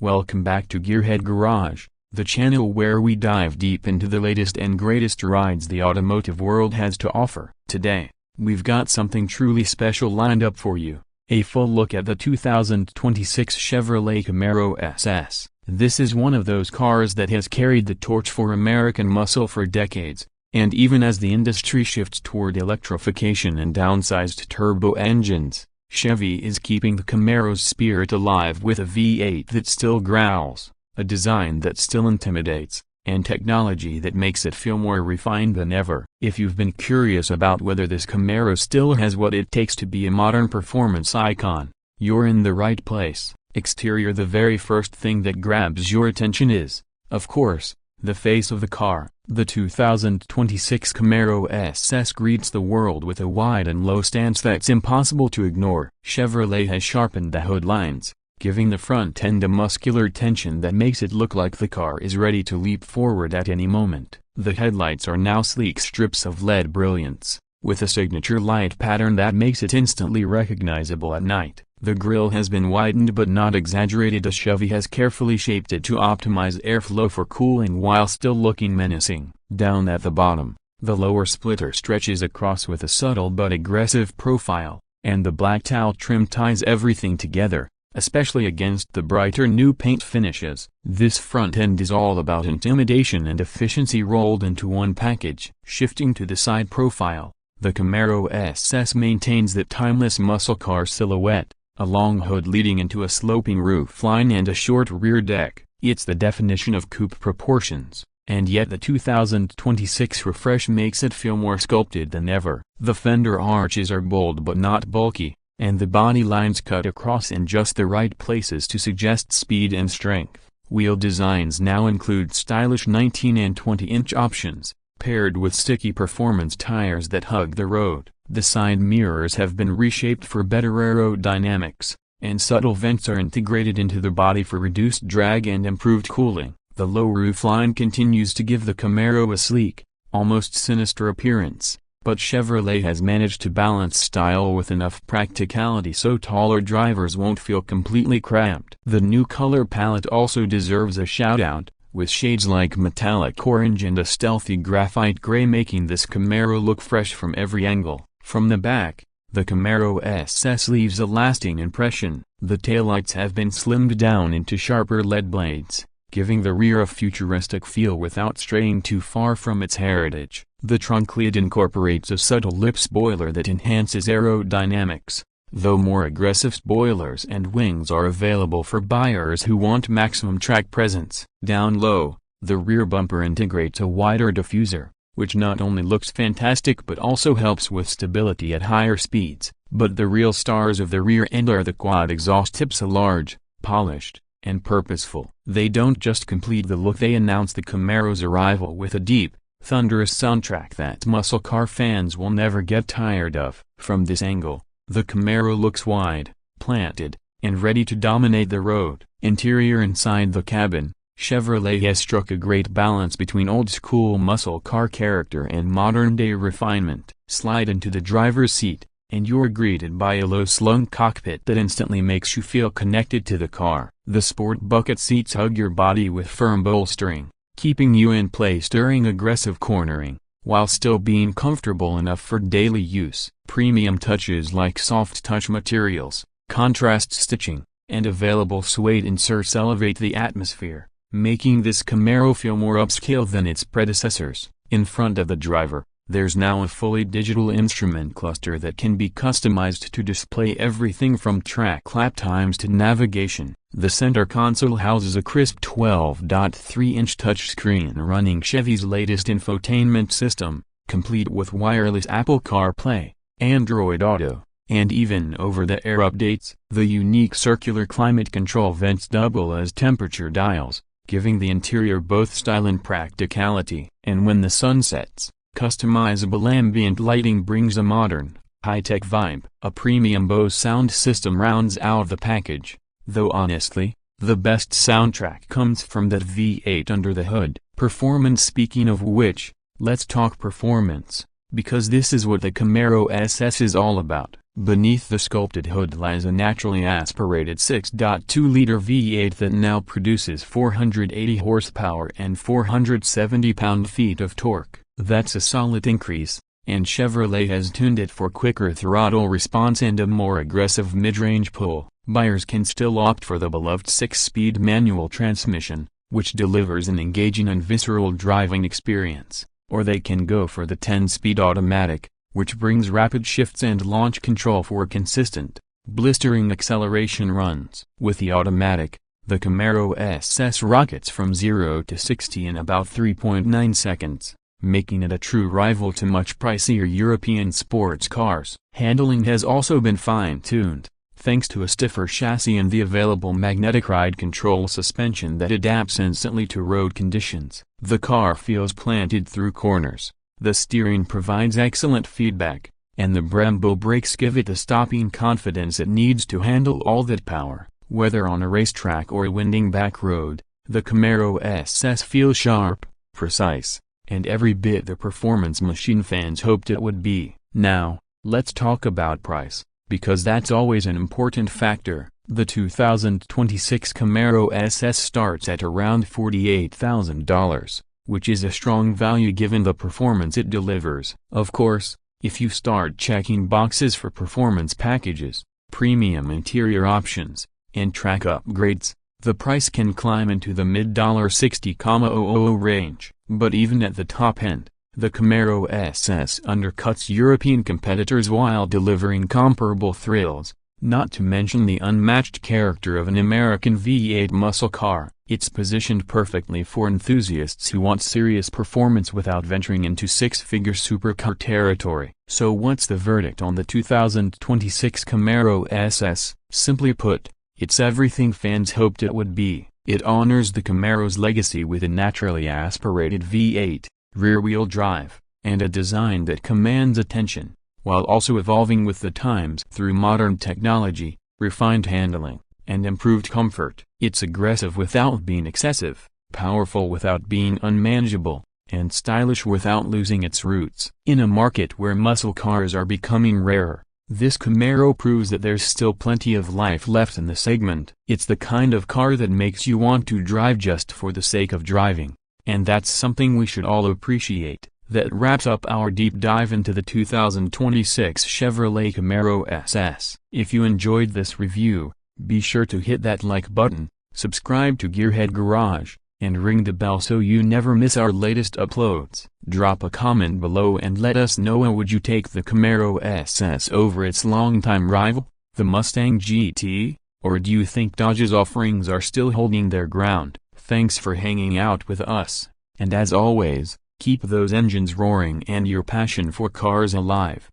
Welcome back to Gearhead Garage, the channel where we dive deep into the latest and greatest rides the automotive world has to offer. Today, we've got something truly special lined up for you, a full look at the 2026 Chevrolet Camaro SS. This is one of those cars that has carried the torch for American muscle for decades, and even as the industry shifts toward electrification and downsized turbo engines, Chevy is keeping the Camaro's spirit alive with a V8 that still growls, a design that still intimidates, and technology that makes it feel more refined than ever. If you've been curious about whether this Camaro still has what it takes to be a modern performance icon, you're in the right place. Exterior: the very first thing that grabs your attention is, of course, the face of the car. The 2026 Camaro SS greets the world with a wide and low stance that's impossible to ignore. Chevrolet has sharpened the hood lines, giving the front end a muscular tension that makes it look like the car is ready to leap forward at any moment. The headlights are now sleek strips of LED brilliance, with a signature light pattern that makes it instantly recognizable at night. The grille has been widened but not exaggerated, as Chevy has carefully shaped it to optimize airflow for cooling while still looking menacing. Down at the bottom, the lower splitter stretches across with a subtle but aggressive profile, and the black towel trim ties everything together, especially against the brighter new paint finishes. This front end is all about intimidation and efficiency rolled into one package. Shifting to the side profile, the Camaro SS maintains that timeless muscle car silhouette, a long hood leading into a sloping roofline and a short rear deck. It's the definition of coupe proportions, and yet the 2026 refresh makes it feel more sculpted than ever. The fender arches are bold but not bulky, and the body lines cut across in just the right places to suggest speed and strength. Wheel designs now include stylish 19 and 20-inch options, paired with sticky performance tires that hug the road. The side mirrors have been reshaped for better aerodynamics, and subtle vents are integrated into the body for reduced drag and improved cooling. The low roofline continues to give the Camaro a sleek, almost sinister appearance, but Chevrolet has managed to balance style with enough practicality so taller drivers won't feel completely cramped. The new color palette also deserves a shout-out, with shades like metallic orange and a stealthy graphite gray making this Camaro look fresh from every angle. From the back, the Camaro SS leaves a lasting impression. The taillights have been slimmed down into sharper LED blades, giving the rear a futuristic feel without straying too far from its heritage. The trunk lid incorporates a subtle lip spoiler that enhances aerodynamics, though more aggressive spoilers and wings are available for buyers who want maximum track presence. Down low, the rear bumper integrates a wider diffuser, which not only looks fantastic but also helps with stability at higher speeds. But the real stars of the rear end are the quad exhaust tips, large, polished, and purposeful. They don't just complete the look, they announce the Camaro's arrival with a deep, thunderous soundtrack that muscle car fans will never get tired of. From this angle, the Camaro looks wide, planted, and ready to dominate the road. Interior: inside the cabin, Chevrolet has struck a great balance between old-school muscle car character and modern-day refinement. Slide into the driver's seat, and you're greeted by a low-slung cockpit that instantly makes you feel connected to the car. The sport bucket seats hug your body with firm bolstering, keeping you in place during aggressive cornering, while still being comfortable enough for daily use. Premium touches like soft touch materials, contrast stitching, and available suede inserts elevate the atmosphere, making this Camaro feel more upscale than its predecessors. In front of the driver, there's now a fully digital instrument cluster that can be customized to display everything from track lap times to navigation. The center console houses a crisp 12.3-inch touchscreen running Chevy's latest infotainment system, complete with wireless Apple CarPlay, Android Auto, and even over-the-air updates. The unique circular climate control vents double as temperature dials, giving the interior both style and practicality. And when the sun sets, customizable ambient lighting brings a modern, high-tech vibe. A premium Bose sound system rounds out the package, though honestly, the best soundtrack comes from that V8 under the hood. Performance: speaking of which, let's talk performance, because this is what the Camaro SS is all about. Beneath the sculpted hood lies a naturally aspirated 6.2-liter V8 that now produces 480 horsepower and 470 pound-feet of torque. That's a solid increase, and Chevrolet has tuned it for quicker throttle response and a more aggressive mid-range pull. Buyers can still opt for the beloved 6-speed manual transmission, which delivers an engaging and visceral driving experience, or they can go for the 10-speed automatic, which brings rapid shifts and launch control for consistent, blistering acceleration runs. With the automatic, the Camaro SS rockets from 0 to 60 in about 3.9 seconds, making it a true rival to much pricier European sports cars. Handling has also been fine-tuned, thanks to a stiffer chassis and the available magnetic ride control suspension that adapts instantly to road conditions. The car feels planted through corners. The steering provides excellent feedback, and the Brembo brakes give it the stopping confidence it needs to handle all that power. Whether on a racetrack or a winding back road, the Camaro SS feels sharp, precise, and every bit the performance machine fans hoped it would be. Now, let's talk about price, because that's always an important factor. The 2026 Camaro SS starts at around $48,000. Which is a strong value given the performance it delivers. Of course, if you start checking boxes for performance packages, premium interior options, and track upgrades, the price can climb into the mid-$60,000 range. But even at the top end, the Camaro SS undercuts European competitors while delivering comparable thrills, not to mention the unmatched character of an American V8 muscle car. It's positioned perfectly for enthusiasts who want serious performance without venturing into six-figure supercar territory. So what's the verdict on the 2026 Camaro SS? Simply put, it's everything fans hoped it would be. It honors the Camaro's legacy with a naturally aspirated V8, rear-wheel drive, and a design that commands attention, while also evolving with the times through modern technology, refined handling, and improved comfort. It's aggressive without being excessive, powerful without being unmanageable, and stylish without losing its roots. In a market where muscle cars are becoming rarer, this Camaro proves that there's still plenty of life left in the segment. It's the kind of car that makes you want to drive just for the sake of driving, and that's something we should all appreciate. That wraps up our deep dive into the 2026 Chevrolet Camaro SS. If you enjoyed this review, be sure to hit that like button, subscribe to Gearhead Garage, and ring the bell so you never miss our latest uploads. Drop a comment below and let us know, would you take the Camaro SS over its longtime rival, the Mustang GT, or do you think Dodge's offerings are still holding their ground? Thanks for hanging out with us, and as always, keep those engines roaring and your passion for cars alive.